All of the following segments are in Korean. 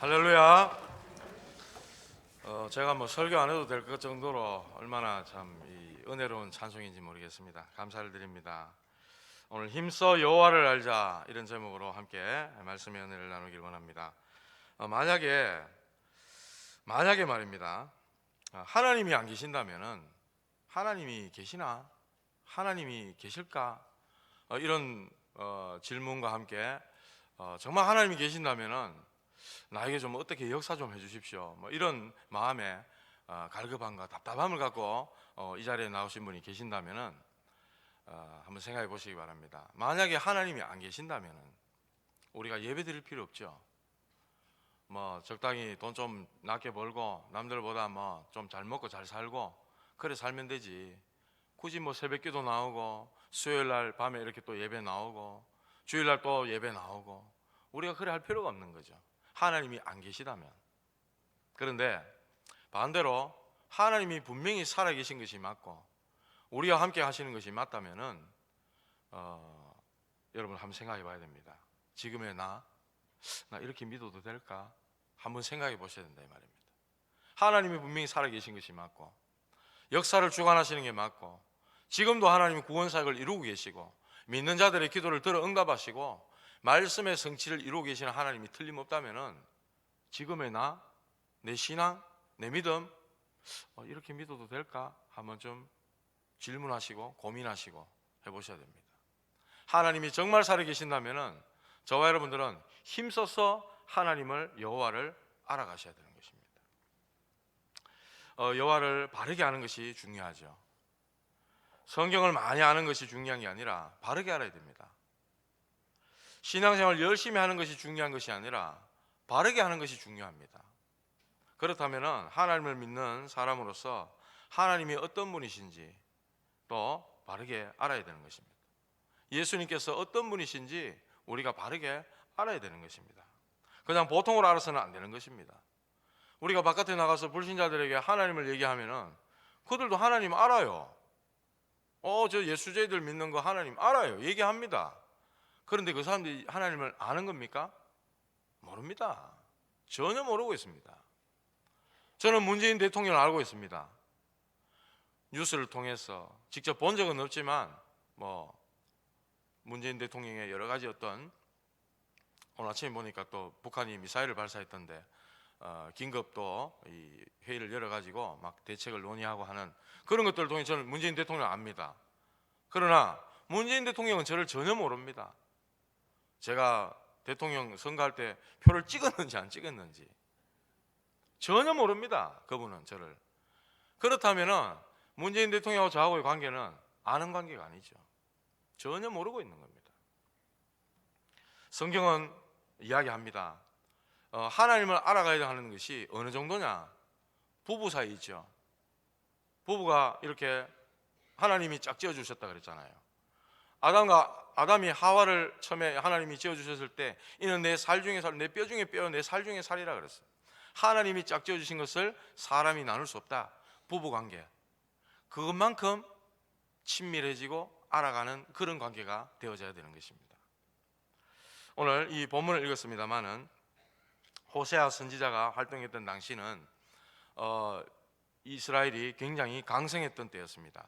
할렐루야. 제가 설교 안 해도 될 것 정도로 얼마나 참 이 은혜로운 찬송인지 모르겠습니다. 감사를 드립니다. 오늘 힘써 여호와를 알자, 이런 제목으로 함께 말씀의 은혜를 나누길 원합니다. 만약에 말입니다. 하나님이 안 계신다면은, 하나님이 계시나? 하나님이 계실까? 이런 질문과 함께 정말 하나님이 계신다면은 나에게 좀 어떻게 역사 좀 해주십시오, 이런 마음에 갈급함과 답답함을 갖고 이 자리에 나오신 분이 계신다면은 한번 생각해 보시기 바랍니다. 만약에 하나님이 안 계신다면은 우리가 예배 드릴 필요 없죠. 적당히 돈 좀 낮게 벌고 남들보다 좀 잘 먹고 잘 살고 그래 살면 되지. 굳이 새벽기도 나오고 수요일날 밤에 이렇게 또 예배 나오고 주일날 또 예배 나오고 우리가 그래 할 필요가 없는 거죠, 하나님이 안 계시다면. 그런데 반대로 하나님이 분명히 살아계신 것이 맞고 우리와 함께 하시는 것이 맞다면은 여러분 한번 생각해 봐야 됩니다. 지금의 나 이렇게 믿어도 될까? 한번 생각해 보셔야 된다, 이 말입니다. 하나님이 분명히 살아계신 것이 맞고 역사를 주관하시는 게 맞고 지금도 하나님이 구원사역을 이루고 계시고 믿는 자들의 기도를 들어 응답하시고 말씀의 성취를 이루고 계시는 하나님이 틀림없다면은 지금의 나, 내 신앙, 내 믿음 이렇게 믿어도 될까? 한번 좀 질문하시고 고민하시고 해보셔야 됩니다. 하나님이 정말 살아계신다면은 저와 여러분들은 힘써서 하나님을, 여호와를 알아가셔야 되는 것입니다. 여호와를 바르게 아는 것이 중요하죠. 성경을 많이 아는 것이 중요한 게 아니라 바르게 알아야 됩니다. 신앙생활을 열심히 하는 것이 중요한 것이 아니라 바르게 하는 것이 중요합니다. 그렇다면 하나님을 믿는 사람으로서 하나님이 어떤 분이신지 또 바르게 알아야 되는 것입니다. 예수님께서 어떤 분이신지 우리가 바르게 알아야 되는 것입니다. 그냥 보통으로 알아서는 안 되는 것입니다. 우리가 바깥에 나가서 불신자들에게 하나님을 얘기하면은 그들도 하나님 알아요. 저 예수제들 믿는 거 하나님 알아요, 얘기합니다. 그런데 그 사람들이 하나님을 아는 겁니까? 모릅니다. 전혀 모르고 있습니다. 저는 문재인 대통령을 알고 있습니다. 뉴스를 통해서 직접 본 적은 없지만 문재인 대통령의 여러 가지 오늘 아침에 보니까 또 북한이 미사일을 발사했던데 긴급 또 이 회의를 열어가지고 막 대책을 논의하고 하는 그런 것들을 통해 저는 문재인 대통령을 압니다. 그러나 문재인 대통령은 저를 전혀 모릅니다. 제가 대통령 선거할 때 표를 찍었는지 안 찍었는지 전혀 모릅니다, 그분은 저를. 그렇다면 문재인 대통령하고 저하고의 관계는 아는 관계가 아니죠. 전혀 모르고 있는 겁니다. 성경은 이야기합니다. 하나님을 알아가야 하는 것이 어느 정도냐? 부부 사이 있죠. 부부가 이렇게 하나님이 짝 지어주셨다 그랬잖아요. 아담이 하와를 처음에 하나님이 지어주셨을 때 이는 내 살 중에 살, 내 뼈 중에 뼈, 내 살 중에 살이라 그랬어요. 하나님이 짝 지어주신 것을 사람이 나눌 수 없다. 부부관계, 그것만큼 친밀해지고 알아가는 그런 관계가 되어져야 되는 것입니다. 오늘 이 본문을 읽었습니다마는 호세아 선지자가 활동했던 당시는 이스라엘이 굉장히 강성했던 때였습니다.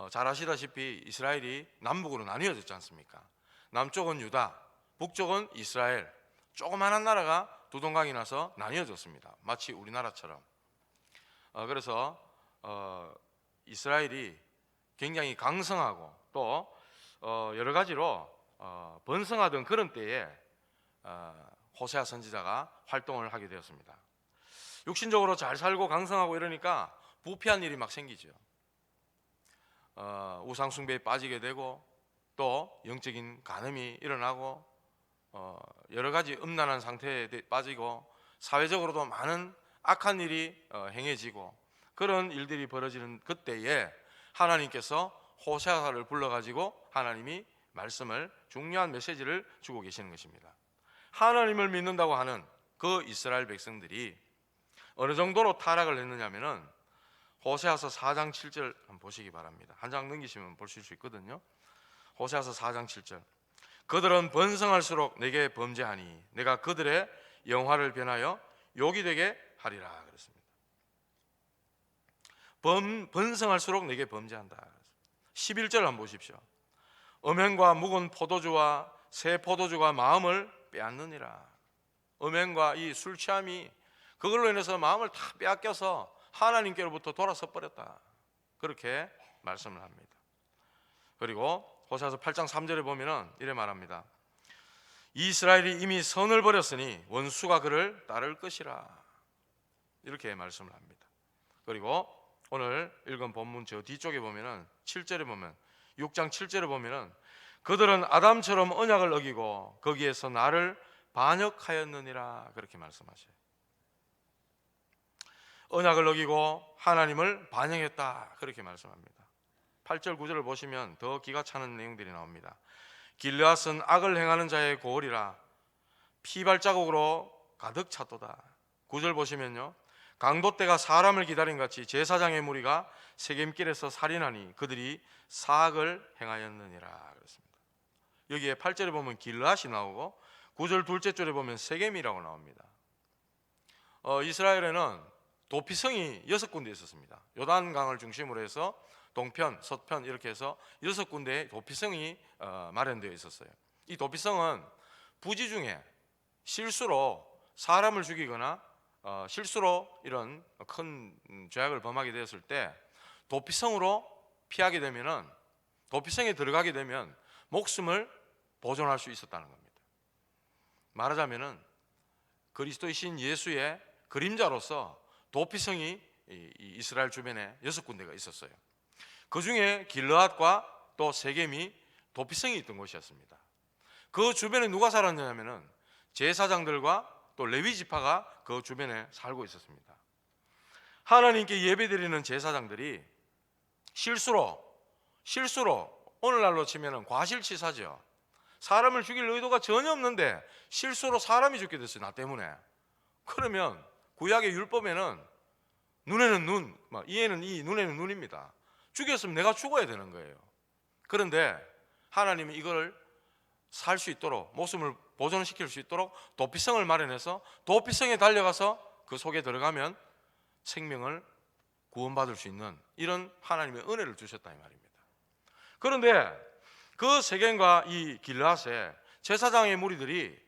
잘 아시다시피 이스라엘이 남북으로 나뉘어졌지 않습니까? 남쪽은 유다, 북쪽은 이스라엘, 조그마한 나라가 두 동강이 나서 나뉘어졌습니다. 마치 우리나라처럼. 그래서 이스라엘이 굉장히 강성하고 또 여러 가지로 번성하던 그런 때에 호세아 선지자가 활동을 하게 되었습니다. 육신적으로 잘 살고 강성하고 이러니까 부패한 일이 막 생기죠. 우상 숭배에 빠지게 되고 또 영적인 간음이 일어나고 여러 가지 음란한 상태에 빠지고 사회적으로도 많은 악한 일이 행해지고 그런 일들이 벌어지는 그때에 하나님께서 호세아를 불러가지고 하나님이 말씀을, 중요한 메시지를 주고 계시는 것입니다. 하나님을 믿는다고 하는 그 이스라엘 백성들이 어느 정도로 타락을 했느냐면은 호세아서 4장 7절 한번 보시기 바랍니다. 한 장 넘기시면 보실 수 있거든요. 호세아서 4장 7절. 그들은 번성할수록 내게 범죄하니 내가 그들의 영화를 변하여 욕이 되게 하리라 그랬습니다. 번성할수록 내게 범죄한다. 11절 한번 보십시오. 음행과 묵은 포도주와 새 포도주가 마음을 빼앗느니라. 음행과 이 술 취함이 그걸로 인해서 마음을 다 빼앗겨서 하나님께로부터 돌아서 버렸다. 그렇게 말씀을 합니다. 그리고 호세아서 8장 3절에 보면은 이래 말합니다. 이스라엘이 이미 선을 버렸으니 원수가 그를 따를 것이라. 이렇게 말씀을 합니다. 그리고 오늘 읽은 본문 저 뒤쪽에 보면은 7절에 보면 6장 7절에 보면은 그들은 아담처럼 언약을 어기고 거기에서 나를 반역하였느니라 그렇게 말씀하셔요. 언약을 어기고 하나님을 반역했다 그렇게 말씀합니다. 8절 9절을 보시면 더 기가 차는 내용들이 나옵니다. 길르앗은 악을 행하는 자의 고을이라 피발자국으로 가득 찼도다. 9절 보시면요, 강도 때가 사람을 기다린 같이 제사장의 무리가 세겜길에서 살인하니 그들이 사악을 행하였느니라 그랬습니다. 여기에 8절에 보면 길르앗이 나오고 9절 둘째 줄에 보면 세겜이라고 나옵니다. 이스라엘에는 도피성이 6군데 있었습니다. 요단강을 중심으로 해서 동편, 서편 이렇게 해서 6군데의 도피성이 마련되어 있었어요. 이 도피성은 부지 중에 실수로 사람을 죽이거나 실수로 이런 큰 죄악을 범하게 되었을 때 도피성으로 피하게 되면은, 도피성에 들어가게 되면 목숨을 보존할 수 있었다는 겁니다. 말하자면은 그리스도의 신 예수의 그림자로서 도피성이 이스라엘 주변에 6군데가 있었어요. 그 중에 길르앗과 또 세겜이 도피성이 있던 곳이었습니다. 그 주변에 누가 살았냐면은 제사장들과 또 레위 지파가 그 주변에 살고 있었습니다. 하나님께 예배드리는 제사장들이 실수로 오늘날로 치면은 과실치사죠. 사람을 죽일 의도가 전혀 없는데 실수로 사람이 죽게 됐어요. 나 때문에. 그러면 구약의 율법에는 눈에는 눈, 이에는 이, 눈에는 눈입니다. 죽였으면 내가 죽어야 되는 거예요. 그런데 하나님이 이걸 살 수 있도록, 목숨을 보존시킬 수 있도록 도피성을 마련해서 도피성에 달려가서 그 속에 들어가면 생명을 구원받을 수 있는 이런 하나님의 은혜를 주셨다 이 말입니다. 그런데 그 세겜과 이 길르앗에 제사장의 무리들이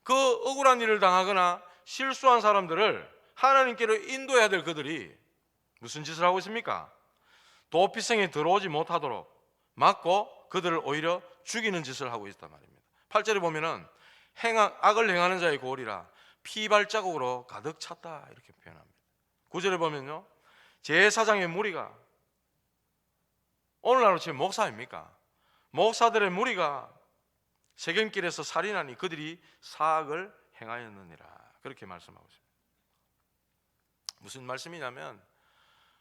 그 억울한 일을 당하거나 실수한 사람들을 하나님께로 인도해야 될 그들이 무슨 짓을 하고 있습니까? 도피성에 들어오지 못하도록 막고 그들을 오히려 죽이는 짓을 하고 있단 말입니다. 8절에 보면은 악을 행하는 자의 고을이라 피발자국으로 가득 찼다 이렇게 표현합니다. 9절에 보면요, 제사장의 무리가, 오늘날로 치면 목사입니까? 목사들의 무리가 세겜길에서 살인하니 그들이 사악을 행하였느니라 그렇게 말씀하고 있습니다. 무슨 말씀이냐면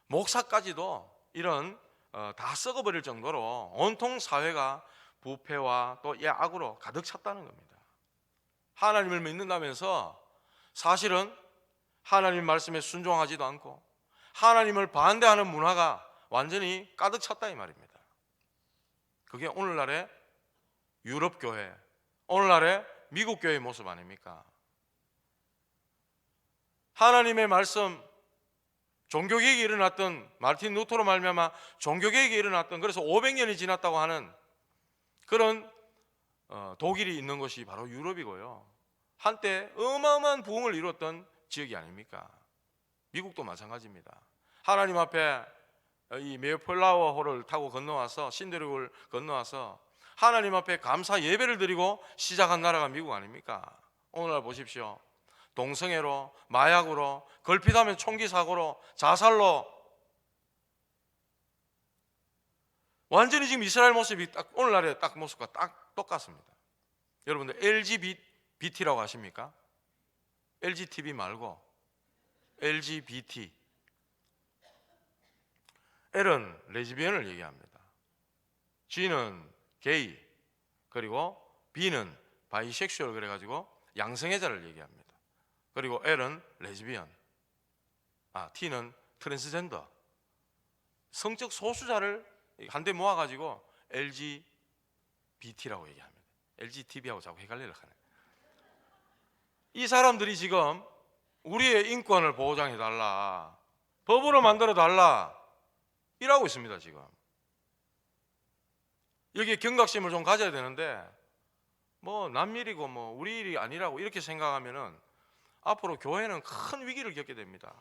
목사까지도 이런 다 썩어버릴 정도로 온통 사회가 부패와 또 악으로 가득 찼다는 겁니다. 하나님을 믿는다면서 사실은 하나님 말씀에 순종하지도 않고 하나님을 반대하는 문화가 완전히 가득 찼다 이 말입니다. 그게 오늘날의 유럽 교회, 오늘날의 미국 교회의 모습 아닙니까? 하나님의 말씀, 종교개혁이 일어났던, 마르틴 루터로 말미암아 종교개혁이 일어났던, 그래서 500년이 지났다고 하는 그런 독일이 있는 것이 바로 유럽이고요, 한때 어마어마한 부흥을 이뤘던 지역이 아닙니까? 미국도 마찬가지입니다. 하나님 앞에 이 메이플라워 호를 타고 건너와서 신대륙을 건너와서 하나님 앞에 감사 예배를 드리고 시작한 나라가 미국 아닙니까? 오늘날 보십시오. 동성애로, 마약으로, 걸핏하면 총기 사고로, 자살로 완전히 지금 이스라엘 모습이 딱 오늘날의 딱 모습과 딱 똑같습니다. 여러분들 LGBT라고 아십니까? LGTB 말고 LGBT. L은 레즈비언을 얘기합니다. G는 게이, 그리고 B는 바이섹슈얼 그래가지고 양성애자를 얘기합니다. 그리고 L은 레즈비언, T는 트랜스젠더, 성적 소수자를 한데 모아가지고 LGBT라고 얘기합니다. LGTB하고 자꾸 헷갈리려고 하네. 이 사람들이 지금 우리의 인권을 보장해 달라, 법으로 만들어 달라 이라고 있습니다. 지금 여기에 경각심을 좀 가져야 되는데 뭐 남일이고 뭐 우리 일이 아니라고 이렇게 생각하면은 앞으로 교회는 큰 위기를 겪게 됩니다.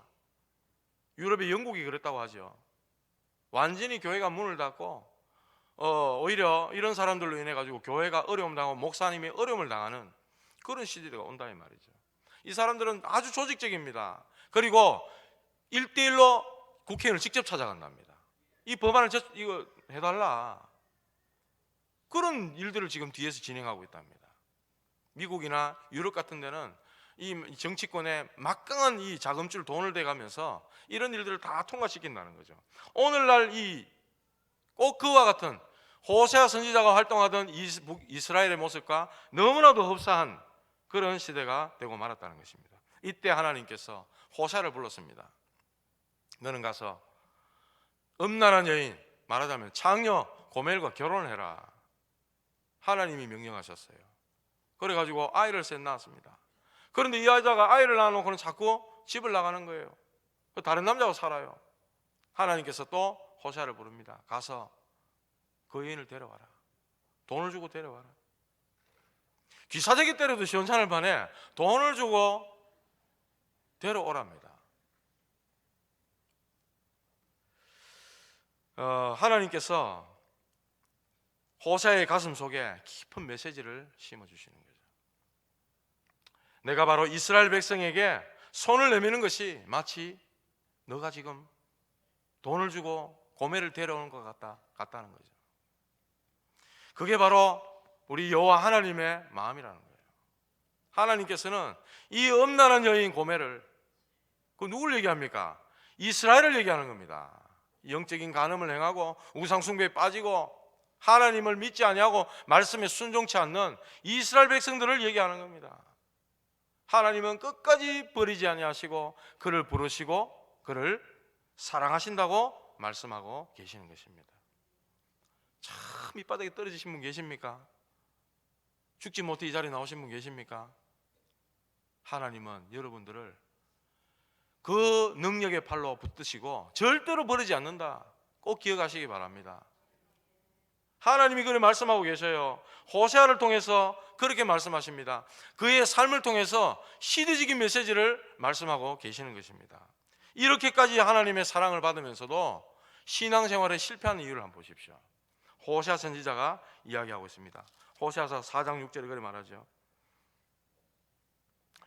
유럽의 영국이 그랬다고 하죠. 완전히 교회가 문을 닫고 오히려 이런 사람들로 인해 가지고 교회가 어려움 당하고 목사님이 어려움을 당하는 그런 시대가 온다 이 말이죠. 이 사람들은 아주 조직적입니다. 그리고 1대1로 국회의원을 직접 찾아간답니다. 이 법안을 이거 해달라. 그런 일들을 지금 뒤에서 진행하고 있답니다. 미국이나 유럽 같은 데는 이 정치권에 막강한 이 자금줄 돈을 대가면서 이런 일들을 다 통과시킨다는 거죠. 오늘날 꼭 그와 같은 호세아 선지자가 활동하던 이스라엘의 모습과 너무나도 흡사한 그런 시대가 되고 말았다는 것입니다. 이때 하나님께서 호세아를 불렀습니다. 너는 가서 음란한 여인, 말하자면 창녀 고멜과 결혼해라. 하나님이 명령하셨어요. 그래가지고 아이를 셋 낳았습니다. 그런데 이 여자가 아이를 낳아놓고는 자꾸 집을 나가는 거예요. 다른 남자하고 살아요. 하나님께서 또 호세아를 부릅니다. 가서 그 여인을 데려와라. 돈을 주고 데려와라. 귀사대기 때려도 시원찮을 판에 돈을 주고 데려오랍니다. 하나님께서 호세아의 가슴 속에 깊은 메시지를 심어주시는 거죠. 내가 바로 이스라엘 백성에게 손을 내미는 것이 마치 너가 지금 돈을 주고 고멜을 데려오는 것 같다는 거죠. 그게 바로 우리 여호와 하나님의 마음이라는 거예요. 하나님께서는 이 음란한 여인 고멜을, 그 누굴 얘기합니까? 이스라엘을 얘기하는 겁니다. 영적인 간음을 행하고 우상 숭배에 빠지고 하나님을 믿지 아니하고 말씀에 순종치 않는 이스라엘 백성들을 얘기하는 겁니다. 하나님은 끝까지 버리지 아니하시고 그를 부르시고 그를 사랑하신다고 말씀하고 계시는 것입니다. 참 밑바닥에 떨어지신 분 계십니까? 죽지 못해 이 자리에 나오신 분 계십니까? 하나님은 여러분들을 그 능력의 팔로 붙드시고 절대로 버리지 않는다. 꼭 기억하시기 바랍니다. 하나님이 그렇게 말씀하고 계셔요. 호세아를 통해서 그렇게 말씀하십니다. 그의 삶을 통해서 시대적인 메시지를 말씀하고 계시는 것입니다. 이렇게까지 하나님의 사랑을 받으면서도 신앙생활에 실패하는 이유를 한번 보십시오. 호세아 선지자가 이야기하고 있습니다. 호세아서 4장 6절에 그렇게 말하죠.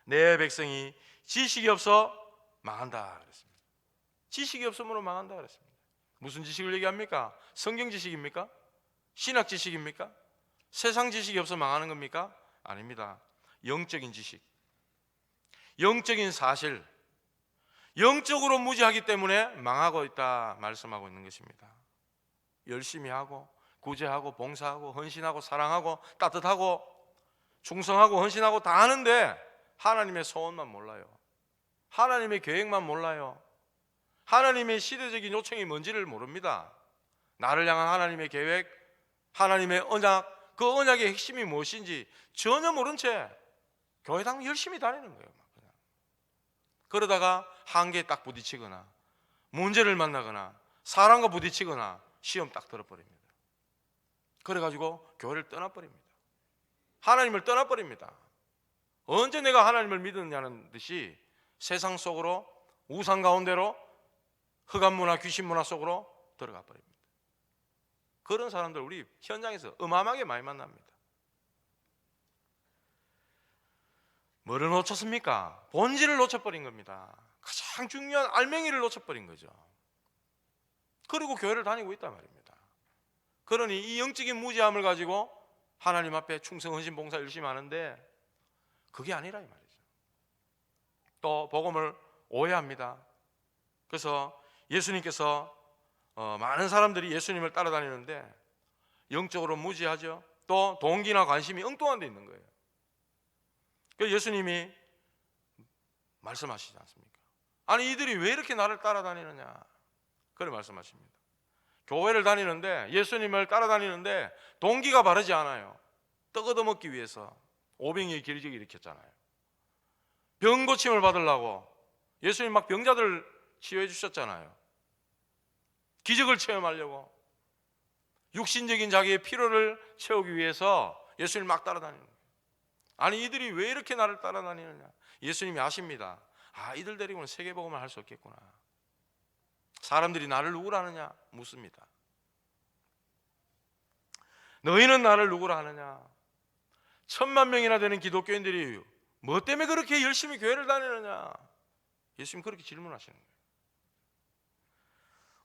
내 백성이 지식이 없어 망한다 그랬습니다. 지식이 없으므로 망한다 그랬습니다. 무슨 지식을 얘기합니까? 성경 지식입니까? 신학 지식입니까? 세상 지식이 없어 망하는 겁니까? 아닙니다. 영적인 지식, 영적인 사실, 영적으로 무지하기 때문에 망하고 있다 말씀하고 있는 것입니다. 열심히 하고 구제하고 봉사하고 헌신하고 사랑하고 따뜻하고 충성하고 헌신하고 다 하는데 하나님의 소원만 몰라요. 하나님의 계획만 몰라요. 하나님의 시대적인 요청이 뭔지를 모릅니다. 나를 향한 하나님의 계획, 하나님의 언약, 그 언약의 핵심이 무엇인지 전혀 모른 채 교회당 열심히 다니는 거예요. 그냥. 그러다가 한계에 딱 부딪히거나 문제를 만나거나 사람과 부딪히거나 시험 딱 들어버립니다. 그래가지고 교회를 떠나버립니다. 하나님을 떠나버립니다. 언제 내가 하나님을 믿었냐는 듯이 세상 속으로, 우상 가운데로, 흑암 문화, 귀신 문화 속으로 들어가 버립니다. 그런 사람들 우리 현장에서 어마어마하게 많이 만납니다. 뭐를 놓쳤습니까? 본질을 놓쳐버린 겁니다. 가장 중요한 알맹이를 놓쳐버린 거죠. 그리고 교회를 다니고 있단 말입니다. 그러니 이 영적인 무지함을 가지고 하나님 앞에 충성, 헌신, 봉사 열심히 하는데 그게 아니라 이 말이죠. 또 복음을 오해합니다. 그래서 예수님께서 많은 사람들이 예수님을 따라다니는데 영적으로 무지하죠. 또 동기나 관심이 엉뚱한 데 있는 거예요. 그래서 예수님이 말씀하시지 않습니까? 아니 이들이 왜 이렇게 나를 따라다니느냐 그렇게 말씀하십니다. 교회를 다니는데 예수님을 따라다니는데 동기가 바르지 않아요. 떡 얻어먹기 위해서 오병이의 기적을 일으켰잖아요. 병 고침을 받으려고 예수님 막 병자들 치유해 주셨잖아요. 기적을 체험하려고 육신적인 자기의 피로를 채우기 위해서 예수님 막 따라다니는 거예요. 아니 이들이 왜 이렇게 나를 따라다니느냐. 예수님이 아십니다. 아, 이들 데리고는 세계복음을 할 수 없겠구나. 사람들이 나를 누구라 하느냐 묻습니다. 너희는 나를 누구라 하느냐. 10,000명이나 되는 기독교인들이 뭐 때문에 그렇게 열심히 교회를 다니느냐. 예수님 그렇게 질문하시는 거예요.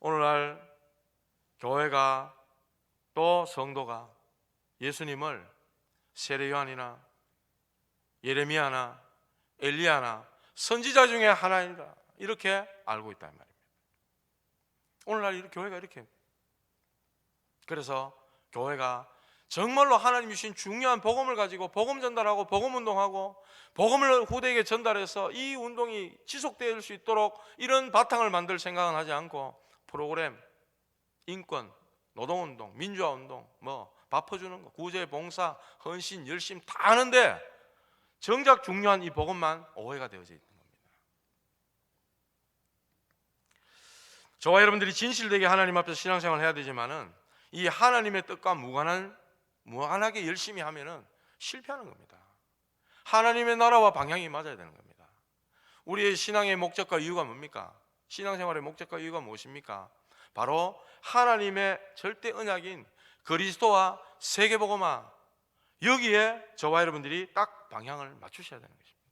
오늘날 교회가 또 성도가 예수님을 세례 요한이나 예레미야나 엘리야나 선지자 중에 하나이다 이렇게 알고 있단 말입니다. 오늘날 교회가 이렇게, 그래서 교회가 정말로 하나님 주신 중요한 복음을 가지고 복음 전달하고 복음 운동하고 복음을 후대에게 전달해서 이 운동이 지속될 수 있도록 이런 바탕을 만들 생각은 하지 않고 프로그램, 인권, 노동운동, 민주화운동, 밥 퍼주는 거, 구제, 봉사, 헌신, 열심 다 하는데 정작 중요한 이 복음만 오해가 되어져 있는 겁니다. 저와 여러분들이 진실되게 하나님 앞에서 신앙생활을 해야 되지만은 이 하나님의 뜻과 무관하게 열심히 하면은 실패하는 겁니다. 하나님의 나라와 방향이 맞아야 되는 겁니다. 우리의 신앙의 목적과 이유가 뭡니까? 신앙생활의 목적과 이유가 무엇입니까? 바로 하나님의 절대 언약인 그리스도와 세계복음화, 여기에 저와 여러분들이 딱 방향을 맞추셔야 되는 것입니다.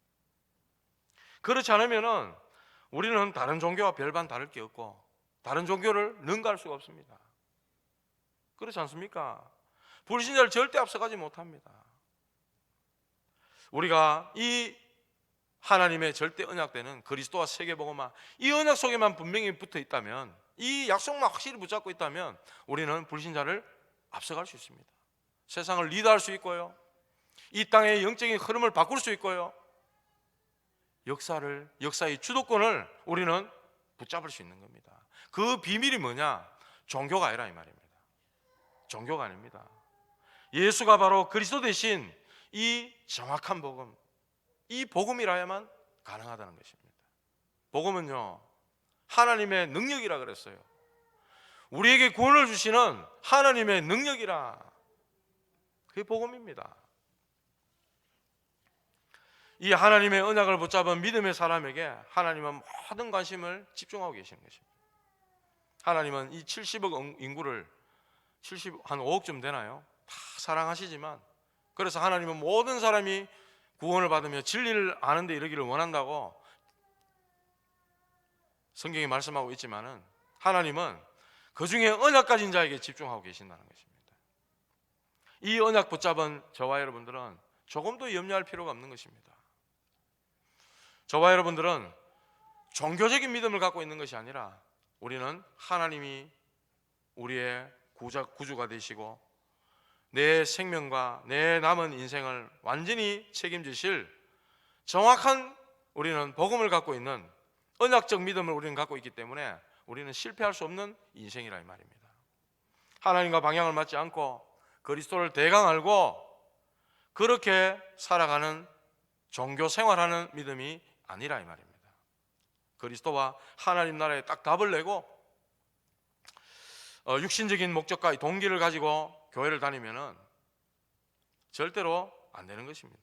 그렇지 않으면은 우리는 다른 종교와 별반 다를 게 없고 다른 종교를 능가할 수가 없습니다. 그렇지 않습니까? 불신자를 절대 앞서가지 못합니다. 우리가 이 하나님의 절대 언약되는 그리스도와 세계복음화, 이 언약 속에만 분명히 붙어 있다면, 이 약속만 확실히 붙잡고 있다면 우리는 불신자를 앞서갈 수 있습니다. 세상을 리드할 수 있고요, 이 땅의 영적인 흐름을 바꿀 수 있고요, 역사의 주도권을 우리는 붙잡을 수 있는 겁니다. 그 비밀이 뭐냐? 종교가 아니라 이 말입니다. 종교가 아닙니다. 예수가 바로 그리스도 대신 이 정확한 복음, 이 복음이라야만 가능하다는 것입니다. 복음은요, 하나님의 능력이라 그랬어요. 우리에게 구원을 주시는 하나님의 능력이라, 그게 복음입니다. 이 하나님의 언약을 붙잡은 믿음의 사람에게 하나님은 모든 관심을 집중하고 계시는 것입니다. 하나님은 이 70억 인구를, 한 5억쯤 되나요? 다 사랑하시지만, 그래서 하나님은 모든 사람이 구원을 받으며 진리를 아는 데 이르기를 원한다고 성경이 말씀하고 있지만은 하나님은 그 중에 언약 가진 자에게 집중하고 계신다는 것입니다. 이 언약 붙잡은 저와 여러분들은 조금도 염려할 필요가 없는 것입니다. 저와 여러분들은 종교적인 믿음을 갖고 있는 것이 아니라 우리는 하나님이 우리의 구주가 되시고 내 생명과 내 남은 인생을 완전히 책임지실 정확한, 우리는 복음을 갖고 있는 언약적 믿음을 우리는 갖고 있기 때문에 우리는 실패할 수 없는 인생이라 이 말입니다. 하나님과 방향을 맞지 않고 그리스도를 대강 알고 그렇게 살아가는 종교 생활하는 믿음이 아니라 이 말입니다. 그리스도와 하나님 나라에 딱 답을 내고 육신적인 목적과 동기를 가지고 교회를 다니면은 절대로 안 되는 것입니다.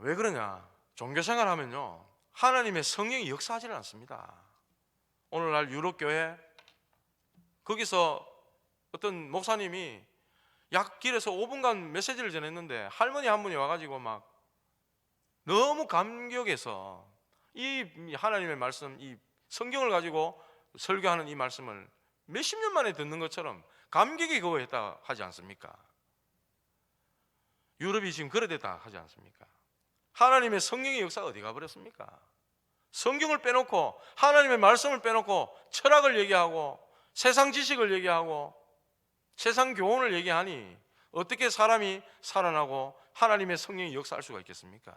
왜 그러냐? 종교생활 하면요, 하나님의 성령이 역사하지는 않습니다. 오늘날 유럽교회, 거기서 어떤 목사님이 약 길에서 5분간 메시지를 전했는데 할머니 한 분이 와가지고 막 너무 감격해서 이 하나님의 말씀, 이 성경을 가지고 설교하는 이 말씀을 몇십 년 만에 듣는 것처럼 감격이 그거 했다 하지 않습니까? 유럽이 지금 그러됐다 하지 않습니까? 하나님의 성령의 역사가 어디 가버렸습니까? 성경을 빼놓고 하나님의 말씀을 빼놓고 철학을 얘기하고 세상 지식을 얘기하고 세상 교훈을 얘기하니 어떻게 사람이 살아나고 하나님의 성령이 역사할 수가 있겠습니까?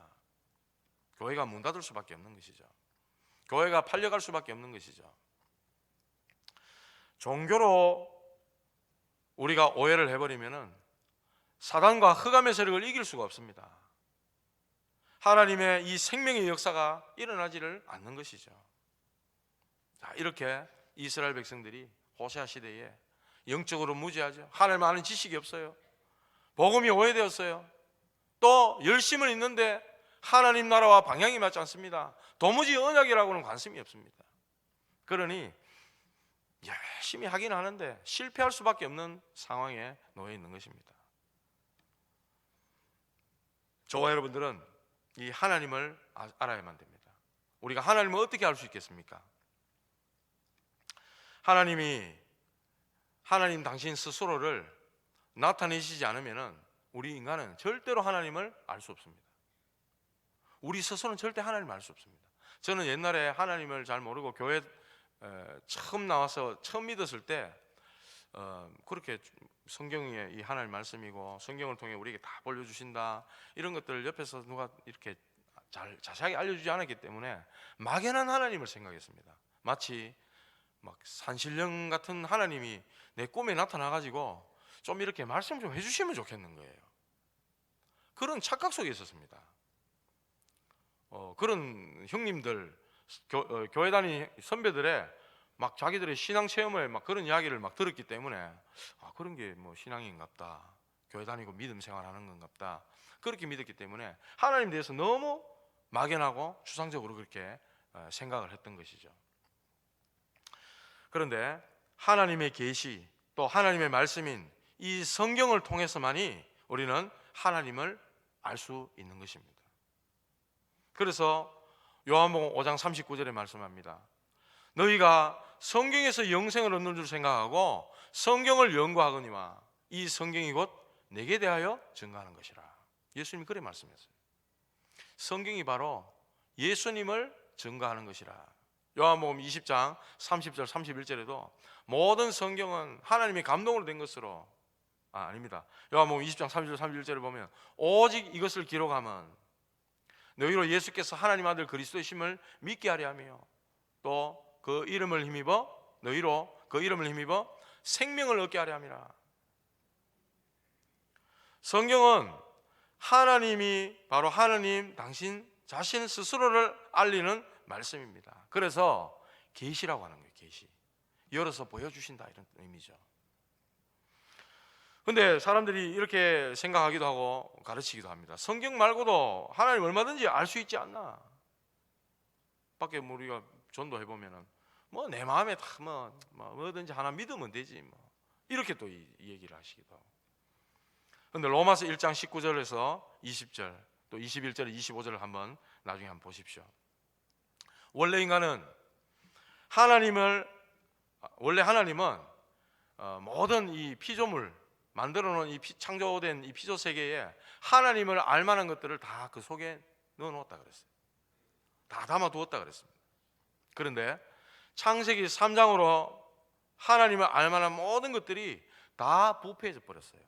교회가 문 닫을 수밖에 없는 것이죠. 교회가 팔려갈 수밖에 없는 것이죠. 종교로 우리가 오해를 해버리면은 사단과 흑암의 세력을 이길 수가 없습니다. 하나님의 이 생명의 역사가 일어나지를 않는 것이죠. 자, 이렇게 이스라엘 백성들이 호세아 시대에 영적으로 무지하죠. 하나님 아는 지식이 없어요. 복음이 오해되었어요. 또 열심은 있는데 하나님 나라와 방향이 맞지 않습니다. 도무지 언약이라고는 관심이 없습니다. 그러니 열심히 하긴 하는데 실패할 수밖에 없는 상황에 놓여 있는 것입니다. 저와 여러분들은 이 하나님을 알아야만 됩니다. 우리가 하나님을 어떻게 알 수 있겠습니까? 하나님 당신 스스로를 나타내시지 않으면 우리 인간은 절대로 하나님을 알 수 없습니다. 우리 스스로는 절대 하나님을 알 수 없습니다. 저는 옛날에 하나님을 잘 모르고 교회 처음 나와서 처음 믿었을 때 그렇게 성경에 이 하나님 말씀이고 성경을 통해 우리에게 다 보여주신다 이런 것들을 옆에서 누가 이렇게 잘 자세하게 알려주지 않았기 때문에 막연한 하나님을 생각했습니다. 마치 막 산신령 같은 하나님이 내 꿈에 나타나가지고 좀 이렇게 말씀 좀 해주시면 좋겠는 거예요. 그런 착각 속에 있었습니다. 그런 형님들, 교회 다니는 선배들의 막 자기들의 신앙 체험을 막 그런 이야기를 막 들었기 때문에 그런 게 뭐 신앙인갑다, 교회 다니고 믿음 생활하는 건갑다, 그렇게 믿었기 때문에 하나님에 대해서 너무 막연하고 추상적으로 그렇게 생각을 했던 것이죠. 그런데 하나님의 계시 또 하나님의 말씀인 이 성경을 통해서만이 우리는 하나님을 알 수 있는 것입니다. 그래서 요한복음 5장 39절에 말씀합니다. 너희가 성경에서 영생을 얻는 줄 생각하고 성경을 연구하거니와 이 성경이 곧 내게 대하여 증거하는 것이라. 예수님이 그래 말씀했어요. 성경이 바로 예수님을 증거하는 것이라. 요한복음 20장 30절 31절에도 모든 성경은 하나님의 감동으로 된 것으로 아닙니다. 요한복음 20장 30절 31절을 보면 오직 이것을 기록하면 너희로 예수께서 하나님 아들 그리스도이심을 믿게 하려 하며 또 그 이름을 힘입어 너희로 그 이름을 힘입어 생명을 얻게 하려 함이라. 성경은 하나님이 바로 하나님 당신 자신 스스로를 알리는 말씀입니다. 그래서 계시라고 하는 거예요. 계시. 열어서 보여주신다 이런 의미죠. 근데 사람들이 이렇게 생각하기도 하고 가르치기도 합니다. 성경 말고도 하나님 얼마든지 알 수 있지 않나? 밖에 우리가 전도해보면은 뭐 내 마음에 다 뭐든지 하나 믿으면 되지 뭐 이렇게 또 이 얘기를 하시기도 하고. 근데 로마서 1장 19절에서 20절 또 21절 25절을 한번 나중에 한번 보십시오. 원래 하나님은 모든 이 피조물 만들어 놓은 이 창조된 이 피조 세계에 하나님을 알 만한 것들을 다 그 속에 넣어 놓았다 그랬어요. 다 담아 두었다 그랬습니다. 그런데 창세기 3장으로 하나님을 알 만한 모든 것들이 다 부패해져 버렸어요.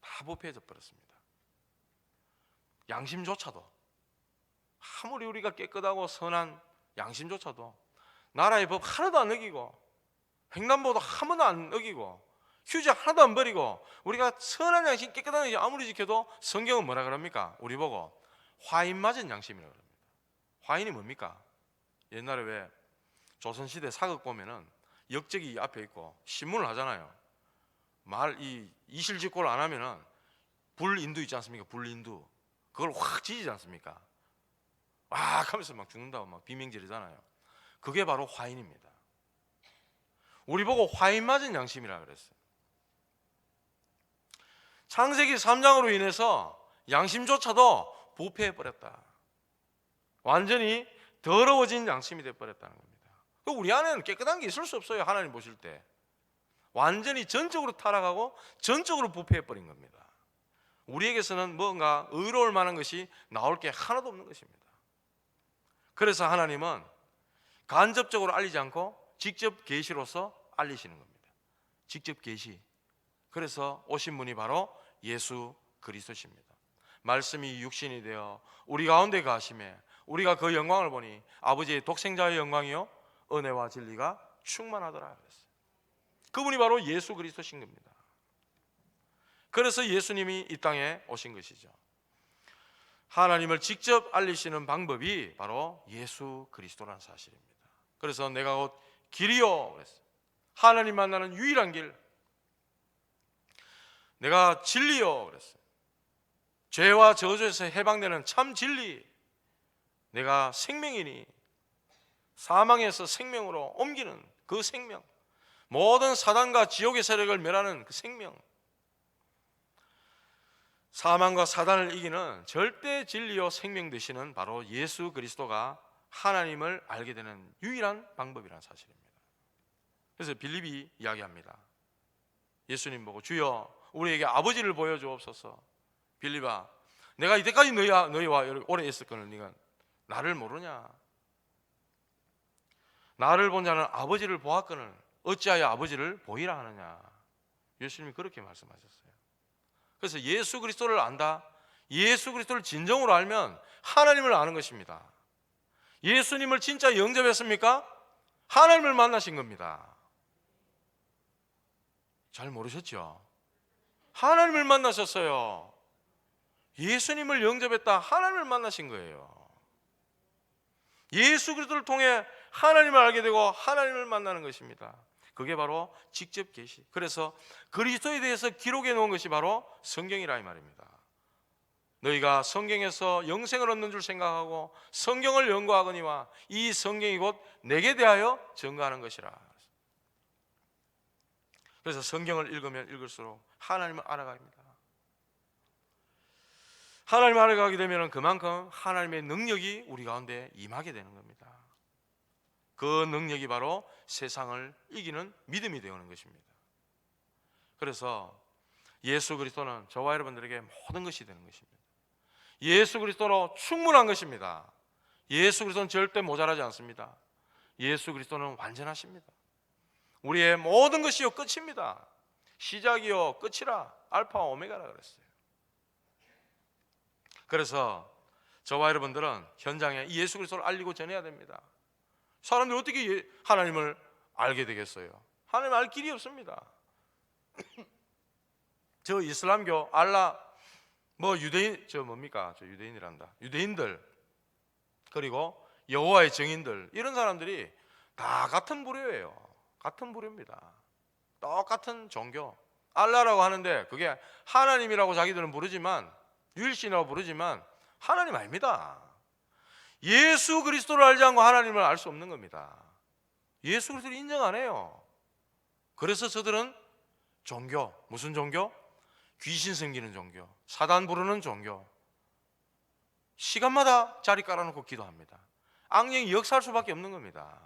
다 부패해져 버렸습니다. 양심조차도 아무리 우리가 깨끗하고 선한 양심조차도 나라의 법 하나도 안 어기고 횡단보도 한 번도 안 어기고 휴지 하나도 안 버리고 우리가 선한 양심 깨끗한 양심 아무리 지켜도 성경은 뭐라 그럽니까? 우리 보고 화인 맞은 양심이라고 합니다. 화인이 뭡니까? 옛날에 왜 조선시대 사극 보면은 역적이 앞에 있고 신문을 하잖아요. 이실직고를 안 하면은 불인두 있지 않습니까? 불인두 그걸 확 지지지 않습니까? 하면서 막 죽는다고 막 비명지르잖아요. 그게 바로 화인입니다. 우리 보고 화인 맞은 양심이라 그랬어요. 창세기 3장으로 인해서 양심조차도 부패해버렸다. 완전히 더러워진 양심이 되어버렸다는 겁니다. 우리 안에는 깨끗한 게 있을 수 없어요. 하나님 보실 때 완전히 전적으로 타락하고 전적으로 부패해버린 겁니다. 우리에게서는 뭔가 의로울 만한 것이 나올 게 하나도 없는 것입니다. 그래서 하나님은 간접적으로 알리지 않고 직접 계시로서 알리시는 겁니다. 직접 계시. 그래서 오신 분이 바로 예수 그리스도십니다. 말씀이 육신이 되어 우리 가운데 가심에 우리가 그 영광을 보니 아버지의 독생자의 영광이요 은혜와 진리가 충만하더라 그랬어요. 그분이 바로 예수 그리스도신 겁니다. 그래서 예수님이 이 땅에 오신 것이죠. 하나님을 직접 알리시는 방법이 바로 예수 그리스도라는 사실입니다. 그래서 내가 곧 길이요 그랬어요. 하나님 만나는 유일한 길. 내가 진리요 그랬어요. 죄와 저주에서 해방되는 참 진리. 내가 생명이니 사망에서 생명으로 옮기는 그 생명, 모든 사단과 지옥의 세력을 멸하는 그 생명, 사망과 사단을 이기는 절대 진리요 생명 되시는 바로 예수 그리스도가 하나님을 알게 되는 유일한 방법이라는 사실입니다. 그래서 빌립이 이야기합니다. 예수님 보고 주여 우리에게 아버지를 보여주옵소서. 빌립아, 내가 이때까지 너희와 오래 있었거늘 네가 나를 모르냐? 나를 본 자는 아버지를 보았거늘 어찌하여 아버지를 보이라 하느냐? 예수님이 그렇게 말씀하셨어요. 그래서 예수 그리스도를 안다, 예수 그리스도를 진정으로 알면 하나님을 아는 것입니다. 예수님을 진짜 영접했습니까? 하나님을 만나신 겁니다. 잘 모르셨죠? 하나님을 만나셨어요. 예수님을 영접했다, 하나님을 만나신 거예요. 예수 그리스도를 통해 하나님을 알게 되고 하나님을 만나는 것입니다. 그게 바로 직접 계시. 그래서 그리스도에 대해서 기록해 놓은 것이 바로 성경이라 이 말입니다. 너희가 성경에서 영생을 얻는 줄 생각하고 성경을 연구하거니와 이 성경이 곧 내게 대하여 증거하는 것이라. 그래서 성경을 읽으면 읽을수록 하나님을 알아갑니다. 하나님을 알아가게 되면 그만큼 하나님의 능력이 우리 가운데 임하게 되는 겁니다. 그 능력이 바로 세상을 이기는 믿음이 되는 것입니다. 그래서 예수 그리스도는 저와 여러분들에게 모든 것이 되는 것입니다. 예수 그리스도로 충분한 것입니다. 예수 그리스도는 절대 모자라지 않습니다. 예수 그리스도는 완전하십니다. 우리의 모든 것이요 끝입니다. 시작이요 끝이라, 알파와 오메가라 그랬어요. 그래서 저와 여러분들은 현장에 이 예수 그리스도를 알리고 전해야 됩니다. 사람들이 어떻게 하나님을 알게 되겠어요? 하나님 알 길이 없습니다. 저 이슬람교 알라 뭐 유대인 저 뭡니까? 저 유대인이란다. 유대인들 그리고 여호와의 증인들 이런 사람들이 다 같은 부류예요. 같은 부류입니다. 똑같은 종교. 알라라고 하는데 그게 하나님이라고 자기들은 부르지만 유일신이라고 부르지만 하나님 아닙니다. 예수 그리스도를 알지 않고 하나님을 알 수 없는 겁니다. 예수 그리스도를 인정 안 해요. 그래서 저들은 종교, 무슨 종교? 귀신 섬기는 종교, 사단 부르는 종교. 시간마다 자리 깔아놓고 기도합니다. 악령이 역사할 수밖에 없는 겁니다.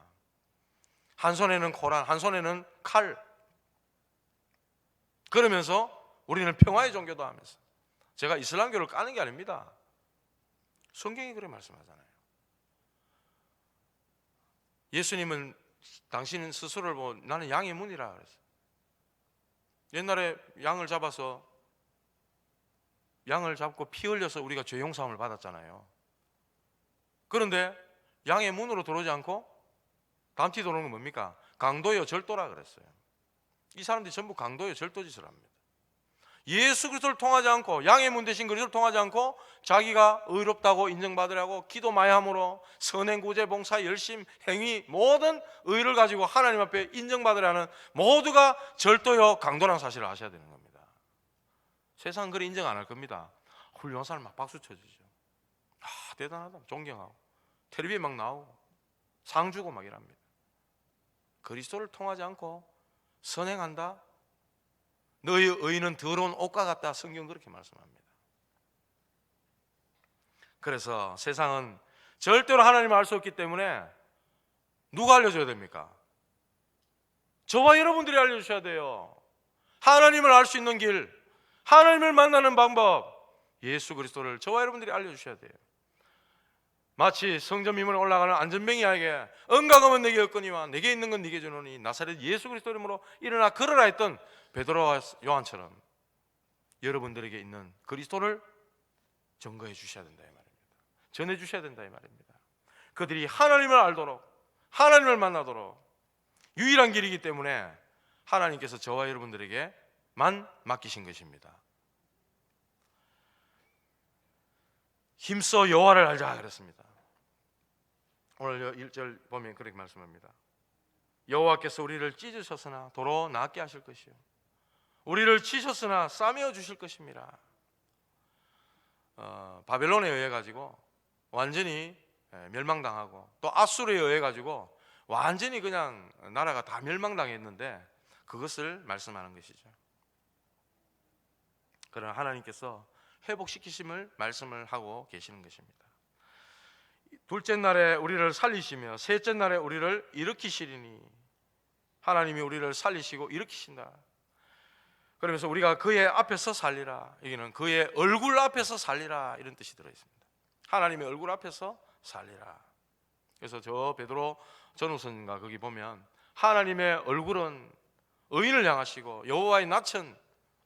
한 손에는 코란, 한 손에는 칼. 그러면서 우리는 평화의 종교도 하면서. 제가 이슬람교를 까는 게 아닙니다. 성경이 그렇게 말씀하잖아요. 예수님은 당신 스스로를 보고 나는 양의 문이라 그랬어요. 옛날에 양을 잡고 피 흘려서 우리가 죄 용서함을 받았잖아요. 그런데 양의 문으로 들어오지 않고 담티 도는 건 뭡니까? 강도요 절도라 그랬어요. 이 사람들이 전부 강도요 절도짓을 합니다. 예수 그리스도를 통하지 않고 양의 문 대신 그리스도를 통하지 않고 자기가 의롭다고 인정받으려고 기도 많이 함으로 선행 구제 봉사 열심 행위 모든 의를 가지고 하나님 앞에 인정받으려는 모두가 절도요 강도라는 사실을 아셔야 되는 겁니다. 세상은 그래 인정 안 할 겁니다. 훌륭한 사람 막 박수 쳐주죠. 대단하다 존경하고 텔레비에 막 나오고 상 주고 막 이랍니다. 그리스도를 통하지 않고 선행한다? 너희 의는 더러운 옷과 같다. 성경은 그렇게 말씀합니다. 그래서 세상은 절대로 하나님을 알 수 없기 때문에 누가 알려줘야 됩니까? 저와 여러분들이 알려주셔야 돼요. 하나님을 알 수 있는 길, 하나님을 만나는 방법, 예수 그리스도를 저와 여러분들이 알려주셔야 돼요. 마치 성전 미문에 올라가는 안전뱅이에게 은과금은 내게 없거니와 내게 있는 건 네게 주노니 나사렛 예수 그리스도 이름으로 일어나 걸어라 했던 베드로와 요한처럼 여러분들에게 있는 그리스도를 증거해 주셔야 된다 이 말입니다. 전해 주셔야 된다 이 말입니다. 그들이 하나님을 알도록 하나님을 만나도록 유일한 길이기 때문에 하나님께서 저와 여러분들에게만 맡기신 것입니다. 힘써 여호와를 알자 그랬습니다. 오늘 1절 보면 그렇게 말씀합니다. 여호와께서 우리를 찢으셨으나 도로 낫게 하실 것이요 우리를 치셨으나 싸매어 주실 것입니다. 바벨론에 의해 가지고 완전히 멸망당하고 또 아수르에 의해 가지고 완전히 그냥 나라가 다 멸망당했는데 그것을 말씀하는 것이죠. 그러나 하나님께서 회복시키심을 말씀을 하고 계시는 것입니다. 둘째 날에 우리를 살리시며 셋째 날에 우리를 일으키시리니, 하나님이 우리를 살리시고 일으키신다. 그러면서 우리가 그의 앞에서 살리라, 여기는 그의 얼굴 앞에서 살리라 이런 뜻이 들어있습니다. 하나님의 얼굴 앞에서 살리라. 그래서 저 베드로 전후서인가 거기 보면 하나님의 얼굴은 의인을 향하시고 여호와의 낯은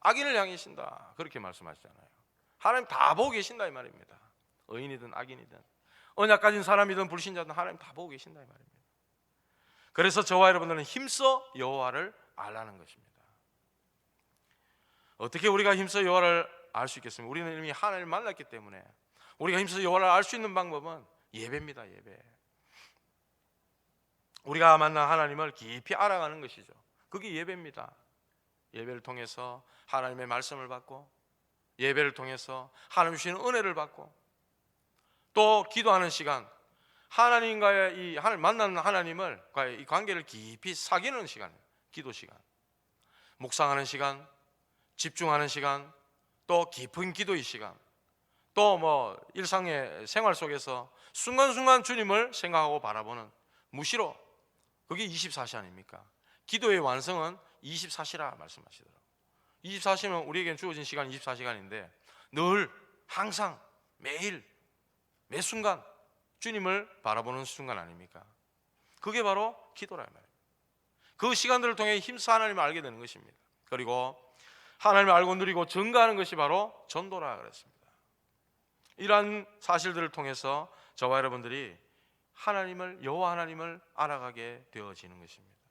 악인을 향하신다 그렇게 말씀하시잖아요. 하나님 다 보고 계신다 이 말입니다. 의인이든 악인이든 언약 가진 사람이든 불신자든 하나님 다 보고 계신다 이 말입니다. 그래서 저와 여러분들은 힘써 여호와를 알라는 것입니다. 어떻게 우리가 힘써 여호와를 알 수 있겠습니까? 우리는 이미 하나님을 만났기 때문에 우리가 힘써 여호와를 알 수 있는 방법은 예배입니다. 예배. 우리가 만난 하나님을 깊이 알아가는 것이죠. 그게 예배입니다. 예배를 통해서 하나님의 말씀을 받고, 예배를 통해서 하나님 주시는 은혜를 받고, 또 기도하는 시간, 하나님과의 이 만나는 하나님과의 이 관계를 깊이 사귀는 시간, 기도 시간, 묵상하는 시간, 집중하는 시간, 또 깊은 기도의 시간, 또 뭐 일상의 생활 속에서 순간순간 주님을 생각하고 바라보는 무시로, 그게 24시 아닙니까? 기도의 완성은 24시라 말씀하시더라고요. 24시면 우리에게 주어진 시간 24시간인데 늘 항상 매일 매 순간 주님을 바라보는 순간 아닙니까? 그게 바로 기도라 말이에요. 그 시간들을 통해 힘써 하나님을 알게 되는 것입니다. 그리고 하나님을 알고 누리고 증거하는 것이 바로 전도라 그랬습니다. 이러한 사실들을 통해서 저와 여러분들이 여호와 하나님을 알아가게 되어지는 것입니다.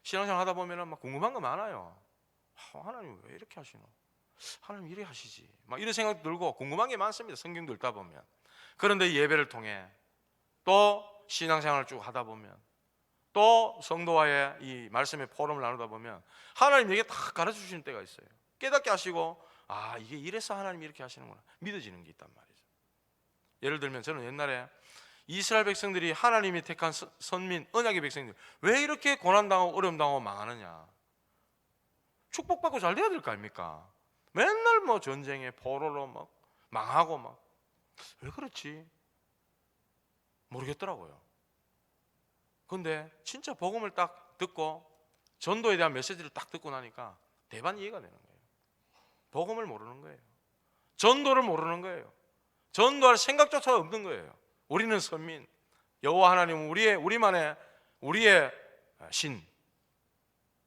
신앙생활 하다 보면 막 궁금한 거 많아요. 하나님 왜 이렇게 하시노? 하나님 이래 하시지. 막 이런 생각 들고 궁금한 게 많습니다. 성경 읽다 보면. 그런데 예배를 통해 또 신앙생활을 쭉 하다 보면 또 성도와의 이 말씀의 포럼을 나누다 보면 하나님에게 다 가르쳐 주시는 때가 있어요. 깨닫게 하시고, 아, 이게 이래서 하나님이 이렇게 하시는구나 믿어지는 게 있단 말이죠. 예를 들면 저는 옛날에 이스라엘 백성들이 하나님이 택한 선민, 언약의 백성들 왜 이렇게 고난당하고 어려움당하고 망하느냐, 축복받고 잘 돼야 될 거 아닙니까? 맨날 뭐 전쟁에 포로로 막 망하고 막 왜 그렇지 모르겠더라고요. 근데 진짜 복음을 딱 듣고 전도에 대한 메시지를 딱 듣고 나니까 대반 이해가 되는 거예요. 복음을 모르는 거예요. 전도를 모르는 거예요. 전도할 생각조차 없는 거예요. 우리는 선민, 여호와 하나님은 우리의 신.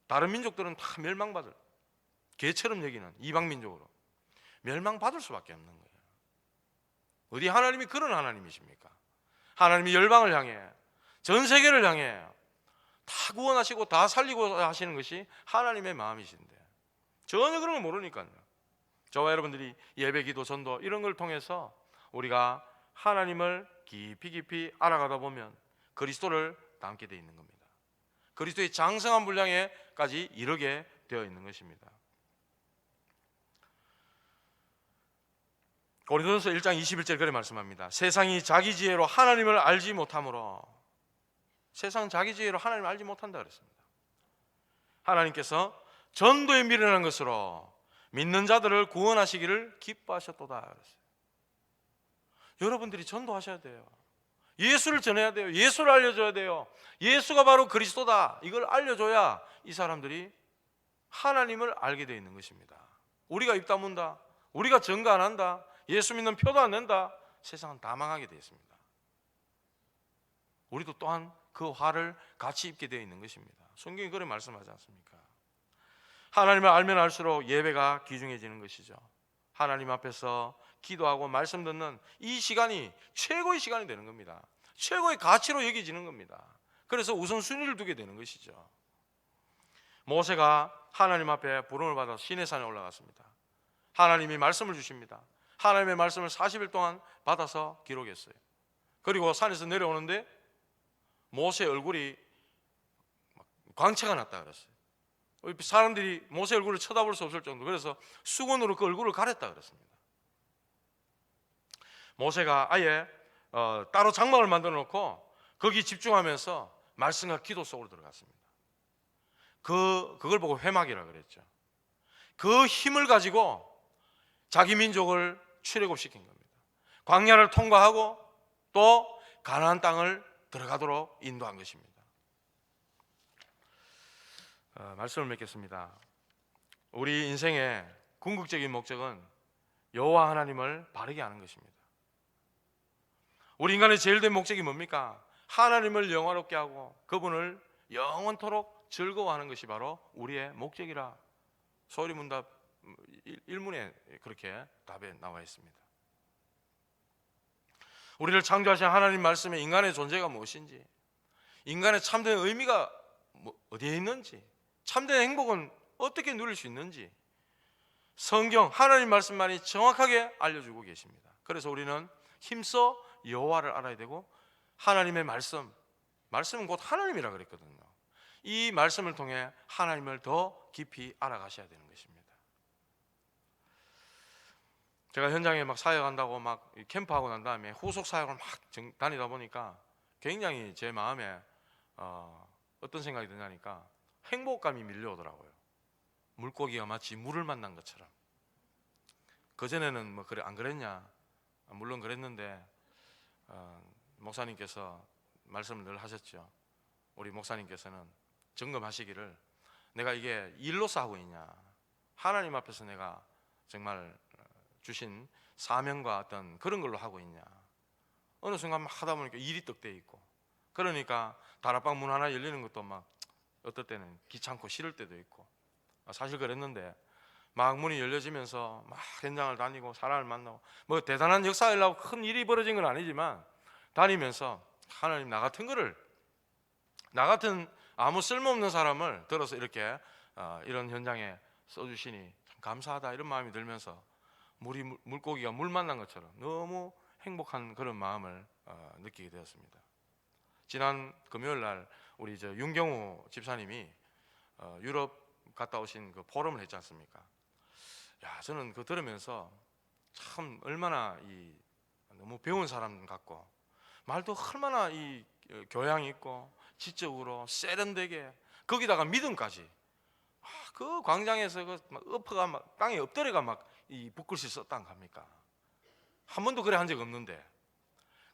다른 민족들은 다 멸망받을, 개처럼 여기는 이방 민족으로 멸망받을 수밖에 없는 거예요. 어디 하나님이 그런 하나님이십니까? 하나님이 열방을 향해, 전 세계를 향해 다 구원하시고 다 살리고 하시는 것이 하나님의 마음이신데 전혀 그런 걸 모르니까요. 저와 여러분들이 예배, 기도, 전도 이런 걸 통해서 우리가 하나님을 깊이 알아가다 보면 그리스도를 닮게 되어 있는 겁니다. 그리스도의 장성한 분량에까지 이르게 되어 있는 것입니다. 고린도전서 1장 21절 그렇게 말씀합니다. 세상이 자기 지혜로 하나님을 알지 못하므로, 세상은 자기 지혜로 하나님을 알지 못한다 그랬습니다. 하나님께서 전도에 미련한 것으로 믿는 자들을 구원하시기를 기뻐하셨도다 그랬어요. 여러분들이 전도하셔야 돼요. 예수를 전해야 돼요. 예수를 알려줘야 돼요. 예수가 바로 그리스도다, 이걸 알려줘야 이 사람들이 하나님을 알게 되어 있는 것입니다. 우리가 입 다문다, 우리가 증거 안 한다, 예수 믿는 표도 안 낸다, 세상은 다 망하게 되어 있습니다. 우리도 또한 그 화를 같이 입게 되어 있는 것입니다. 성경이 그렇게 말씀하지 않습니까? 하나님을 알면 알수록 예배가 귀중해지는 것이죠. 하나님 앞에서 기도하고 말씀 듣는 이 시간이 최고의 시간이 되는 겁니다. 최고의 가치로 여겨지는 겁니다. 그래서 우선순위를 두게 되는 것이죠. 모세가 하나님 앞에 부름을 받아서 시내산에 올라갔습니다. 하나님이 말씀을 주십니다. 하나님의 말씀을 40일 동안 받아서 기록했어요. 그리고 산에서 내려오는데 모세의 얼굴이 광채가 났다 그랬어요. 사람들이 모세 얼굴을 쳐다볼 수 없을 정도, 그래서 수건으로 그 얼굴을 가렸다 그랬습니다. 모세가 아예 따로 장막을 만들어 놓고 거기 집중하면서 말씀과 기도 속으로 들어갔습니다. 그걸 보고 회막이라 그랬죠. 그 힘을 가지고 자기 민족을 출애굽시킨 겁니다. 광야를 통과하고 또 가나안 땅을 들어가도록 인도한 것입니다. 말씀을 맺겠습니다. 우리 인생의 궁극적인 목적은 여호와 하나님을 바르게 하는 것입니다. 우리 인간의 제일 된 목적이 뭡니까? 하나님을 영화롭게 하고 그분을 영원토록 즐거워하는 것이 바로 우리의 목적이라 소리문답 1문에 그렇게 답에 나와 있습니다. 우리를 창조하신 하나님 말씀에 인간의 존재가 무엇인지, 인간의 참된 의미가 어디에 있는지, 참된 행복은 어떻게 누릴 수 있는지 성경 하나님 말씀만이 정확하게 알려주고 계십니다. 그래서 우리는 힘써 여호와를 알아야 되고, 하나님의 말씀은 곧 하나님이라 그랬거든요. 이 말씀을 통해 하나님을 더 깊이 알아가셔야 되는 것입니다. 제가 현장에 막 사역한다고 막 캠프하고 난 다음에 후속 사역을 막 다니다 보니까 굉장히 제 마음에 어떤 생각이 드냐니까 행복감이 밀려오더라고요. 물고기가 마치 물을 만난 것처럼. 그전에는 뭐 그래 안 그랬냐? 물론 그랬는데 목사님께서 말씀을 늘 하셨죠. 우리 목사님께서는 점검하시기를, 내가 이게 일로서 하고 있냐, 하나님 앞에서 내가 정말 주신 사명과 어떤 그런 걸로 하고 있냐. 어느 순간 막 하다 보니까 일이 떡대 있고, 그러니까 다락방 문 하나 열리는 것도 막 어떨 때는 귀찮고 싫을 때도 있고, 사실 그랬는데 막 문이 열려지면서 막 현장을 다니고 사람을 만나고, 뭐 대단한 역사가 일어나고 큰 일이 벌어진 건 아니지만 다니면서 하나님 나 같은 아무 쓸모없는 사람을 들어서 이렇게 이런 현장에 써주시니 참 감사하다, 이런 마음이 들면서 물고기가 물 만난 것처럼 너무 행복한 그런 마음을 느끼게 되었습니다. 지난 금요일 날 우리 윤경우 집사님이 유럽 갔다 오신 그 포럼을 했지 않습니까? 저는 그거 들으면서 참 얼마나 너무 배운 사람 같고, 말도 얼마나 교양이 있고 지적으로 세련되게, 거기다가 믿음까지. 그 광장에서 엎어가 막 땅에 엎드려가 막 붓글씨 썼다는 겁니까? 한 번도 그래 한 적 없는데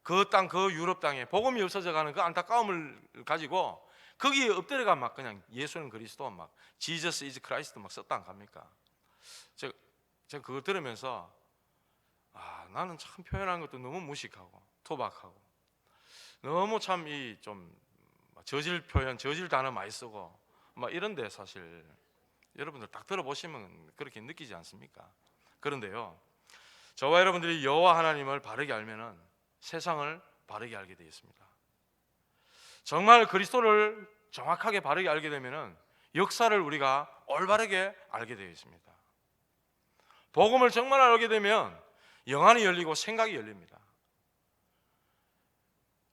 그 땅, 그 유럽 땅에 복음이 없어져가는 그 안타까움을 가지고 거기에 엎드려가 막 그냥 예수는 그리스도, 막 Jesus is Christ 막 썼다는 겁니까? 제가 그걸 들으면서 나는 참 표현하는 것도 너무 무식하고 토박하고, 너무 참 좀 저질 표현, 저질 단어 많이 쓰고 막 이런데, 사실 여러분들 딱 들어보시면 그렇게 느끼지 않습니까? 그런데요, 저와 여러분들이 여호와 하나님을 바르게 알면은 세상을 바르게 알게 되어 있습니다. 정말 그리스도를 정확하게 바르게 알게 되면은 역사를 우리가 올바르게 알게 되어 있습니다. 복음을 정말 알게 되면 영안이 열리고 생각이 열립니다.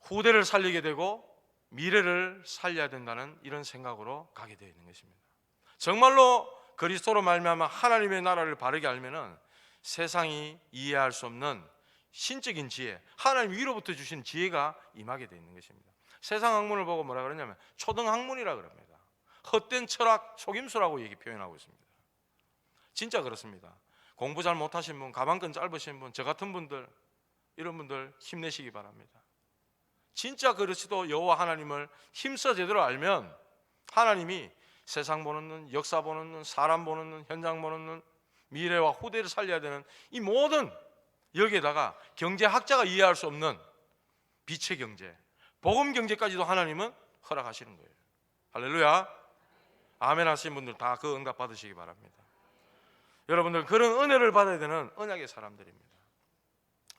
후대를 살리게 되고 미래를 살려야 된다는 이런 생각으로 가게 되어 있는 것입니다. 정말로 그리스도로 말미암아 하나님의 나라를 바르게 알면은 세상이 이해할 수 없는 신적인 지혜, 하나님 위로부터 주신 지혜가 임하게 되어 있는 것입니다. 세상 학문을 보고 뭐라 그러냐면 초등학문이라 그럽니다. 헛된 철학, 속임수라고 표현하고 있습니다. 진짜 그렇습니다. 공부 잘 못하신 분, 가방끈 짧으신 분, 저 같은 분들, 이런 분들 힘내시기 바랍니다. 진짜 그리스도 여호와 하나님을 힘써 제대로 알면 하나님이 세상 보는 눈, 역사 보는 눈, 사람 보는 눈, 현장 보는 눈, 미래와 후대를 살려야 되는 이 모든, 여기에다가 경제학자가 이해할 수 없는 빛의 경제, 복음 경제까지도 하나님은 허락하시는 거예요. 할렐루야. 아멘 하신 분들 다 그 응답 받으시기 바랍니다. 여러분들 그런 은혜를 받아야 되는 언약의 사람들입니다.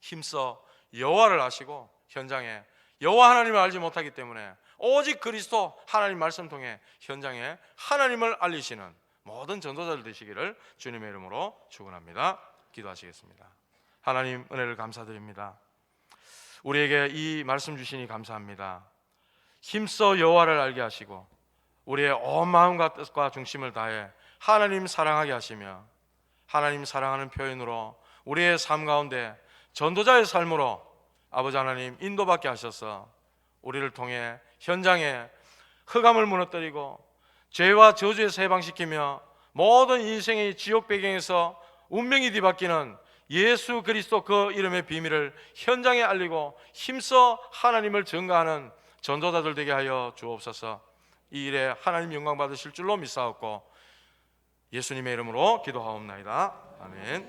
힘써 여호와를 아시고 현장에 여호와 하나님을 알지 못하기 때문에 오직 그리스도 하나님 말씀 통해 현장에 하나님을 알리시는 모든 전도자들 되시기를 주님의 이름으로 축원합니다. 기도하시겠습니다. 하나님 은혜를 감사드립니다. 우리에게 이 말씀 주시니 감사합니다. 힘써 여호와를 알게 하시고 우리의 온 마음과 뜻과 중심을 다해 하나님 사랑하게 하시며 하나님 사랑하는 표현으로 우리의 삶 가운데 전도자의 삶으로 아버지 하나님 인도받게 하셔서 우리를 통해 현장에 흑암을 무너뜨리고 죄와 저주에서 해방시키며 모든 인생의 지옥 배경에서 운명이 뒤바뀌는 예수 그리스도 그 이름의 비밀을 현장에 알리고 힘써 하나님을 증거하는 전도자들 되게 하여 주옵소서. 이 일에 하나님 영광 받으실 줄로 믿사옵고 예수님의 이름으로 기도하옵나이다. 아멘.